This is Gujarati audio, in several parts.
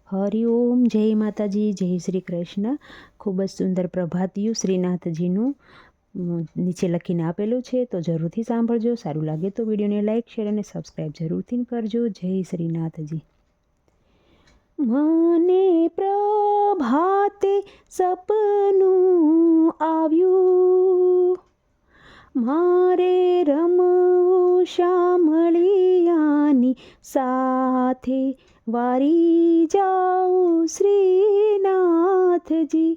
હરિઓમ, જય માતાજી, જય શ્રી કૃષ્ણ. ખૂબ જ સુંદર પ્રભાતિયું શ્રીનાથજીનું નીચે લખીને આપેલું છે, તો જરૂરથી સાંભળજો. સારું લાગે તો વિડીયોને લાઇક, શેર અને સબસ્ક્રાઈબ જરૂરથી કરજો. જય શ્રીનાથજી. મને પ્રભાતે સપનું આવ્યું, મારે રમવું શામળિયાની સાથે, વારી જાઉં શ્રીનાથજી.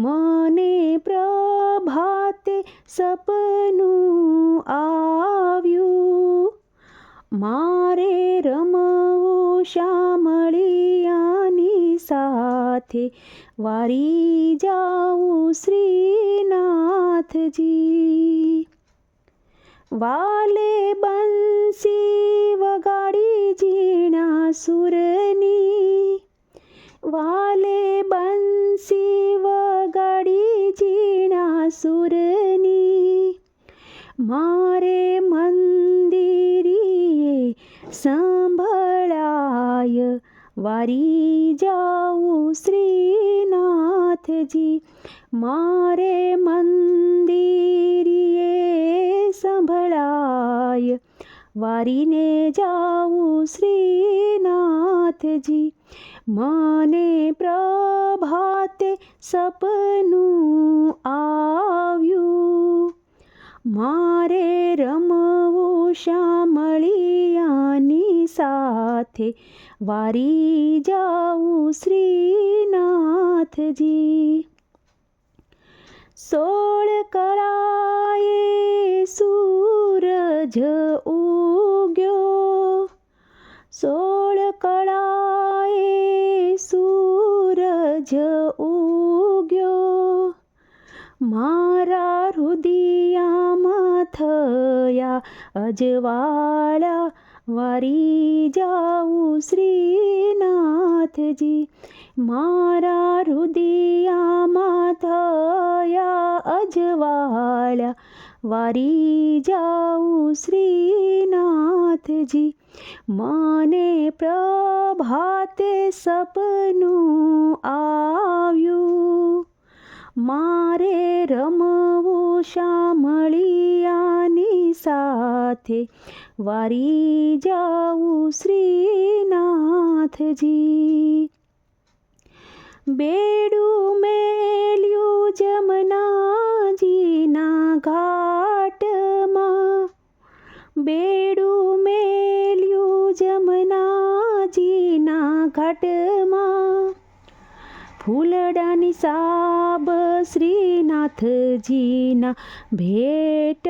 મને પ્રભાતે સપનું આવ્યું, મારે રમવું શામળિયાની સાથે, વારી જાઉં શ્રીનાથજી. વાલે બંસી વગાડી ઝીણા સુરની, વાલે બંસી વગાડી ઝીણા સુરની, મારે મંદિરીએ સંભળાય, વારી જાઉં શ્રીનાથજી. મારે મંદિરીએ સંભળાય, વારીને જાઉં શ્રીનાથજી. મને પ્રભાતે સપનું આવ્યું, મારે રમવું શામળિયાની સાથે, વારી જાઉં શ્રીનાથજી. 16 કળાએ સૂરજ ઉગ્યો, 16 કળાએ સૂરજ ઉગ્યો, મારા હૃદયમાં થયા અજવાળા, વારી જાઉં શ્રીનાથજી. મારા હૃદયમાં થયા અજવાળા, વારી જાઉં શ્રીનાથજી. મને પ્રભાતે સપનું આવ્યું, મારે રમવું શામળિયાની સાથે, વારી જાઉં શ્રીનાથજી. બેડું મેલ્યું જમનાજીના ઘાટમાં, બેડું મેલ્યું જમનાજીના ઘાટમાં, ફૂલડાની સાબ શ્રીનાથજીના ભેટ,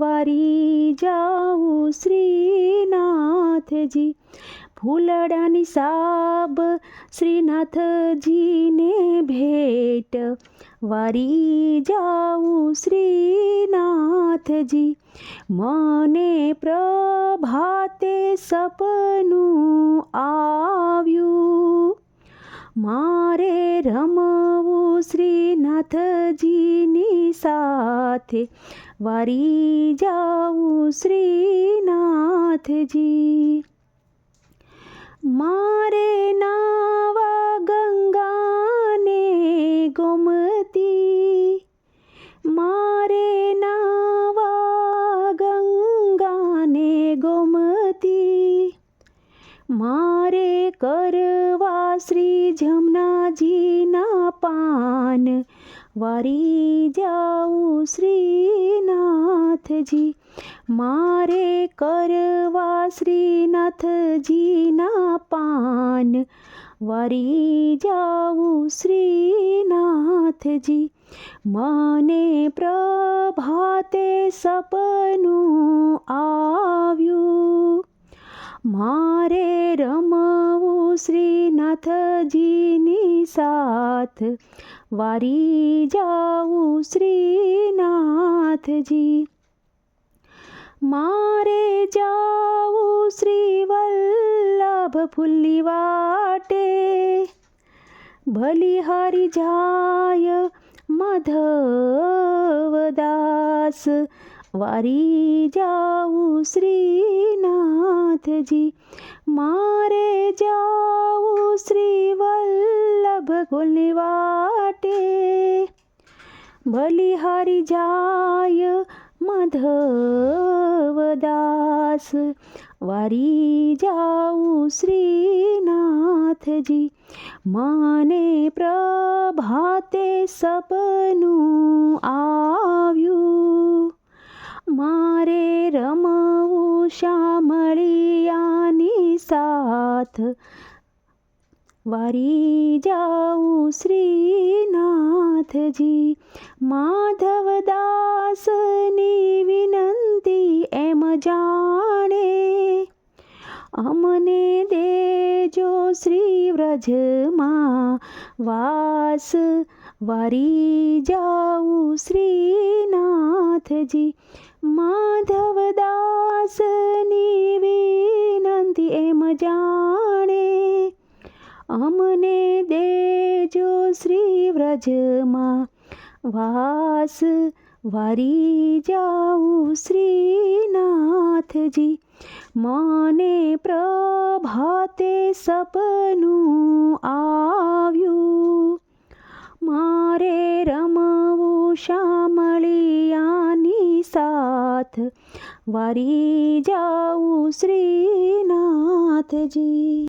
વારી જાઉં શ્રીનાથજી. ફૂલડાની સાબ શ્રીનાથજીને ભેટ, વારી જાઉં શ્રીનાથજી. મને પ્રભાતે સપનું આવ્યું, મારે રમવું શ્રીનાથજીની સાથે, વારી જાઉં શ્રીનાથજી. મારે નાવા ગંગાને ગોમતી, મારે નાવા ગંગાને ગોમતી, મારે કરવા શ્રી જમનાજીના પાન, વારી જાઉં શ્રીનાથજી. મારે કરવા શ્રીનાથજીના પાન, વારી જાઉં શ્રીનાથજી. મને પ્રભાતે સપનું આવ્યું, મારે રમવું શ્રીનાથજીની સાથ, વારી જાઉં શ્રીનાથજી. મારે જાઉં શ્રી વલ્લભ ફુલ્લી વાટે, બલિહારી જાય માધવદાસ, વારી જાઉં શ્રીનાથજી. મારે જાઉં શ્રી ભગોલને વાટે, બલિહારી જાય માધવદાસ, વારી જાઉં શ્રીનાથજી, મને પ્રભાતે સપનું આવ્યું, મારે રમવું શામળિયાની સાથ, વારી જાઉં શ્રીનાથજી, માધવદાસની વિનંતી એમ જાણે, અમને દેજો શ્રી વ્રજમાં વાસ, વારી જાઉં શ્રીનાથજી, માધવદાસની વિનંતી એમ જાણે, અમને દેજો શ્રી વ્રજમાં વાસ, વારી જાઉં શ્રીનાથજી, મને પ્રભાતે સપનું આવ્યું, મારે રમવું શામળિયાની સાથ, વારી જાઉં શ્રીનાથજી.